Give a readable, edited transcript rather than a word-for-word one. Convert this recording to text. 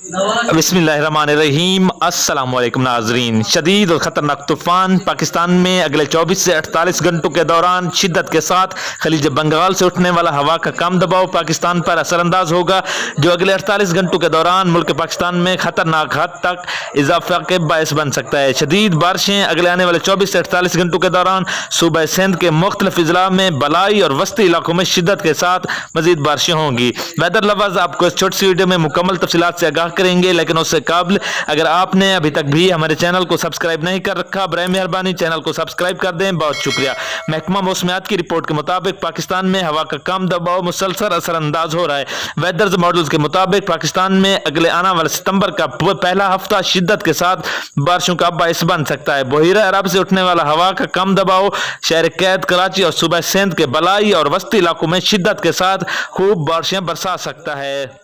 बिस्मिल्लाहिर्रहमानिर्रहीम। अस्सलाम वालेकुम नाजरीन। शदीद और ख़तरनाक तूफ़ान पाकिस्तान में अगले 24 से 48 घंटों के दौरान शिद्दत के साथ खलीज बंगाल से उठने वाला हवा का कम दबाव पाकिस्तान पर असरअंदाज होगा, जो अगले 48 घंटों के दौरान मुल्क पाकिस्तान में ख़तरनाक हद तक इजाफा के बायस बन सकता है। शदीद बारिशें अगले आने वाले 24 से 48 घंटों के दौरान सूबा सिंध के मुख्तलिफ अजला में बलाई और वस्ती इलाकों में शिद्दत के साथ मजीद बारिशें होंगी। वेदर लवर्स आपको इस छोटी सी वीडियो में मुकम्मल तफसीलात से आगाह करेंगे, लेकिन उससे काबिल अगर आपने अभी तक भी हमारे चैनल को सब्सक्राइब नहीं कर रखा, बराए मेहरबानी चैनल को सब्सक्राइब कर दें, बहुत शुक्रिया। महकमा मौसमियात की रिपोर्ट के मुताबिक पाकिस्तान में हवा का कम दबाव मुसलसल असरअंदाज हो रहा है। वेदर मॉडल्स के मुताबिक पाकिस्तान में अगले आने वाले सितंबर का पहला हफ्ता शिद्दत के साथ बारिशों का बायस बन सकता है। बहिरा अरब से उठने वाला हवा का कम दबाव शहर कैद, कराची और सूबा सिंध के बलाई और वस्ती इलाकों में शिद्दत के साथ खूब बारिशें बरसा सकता है।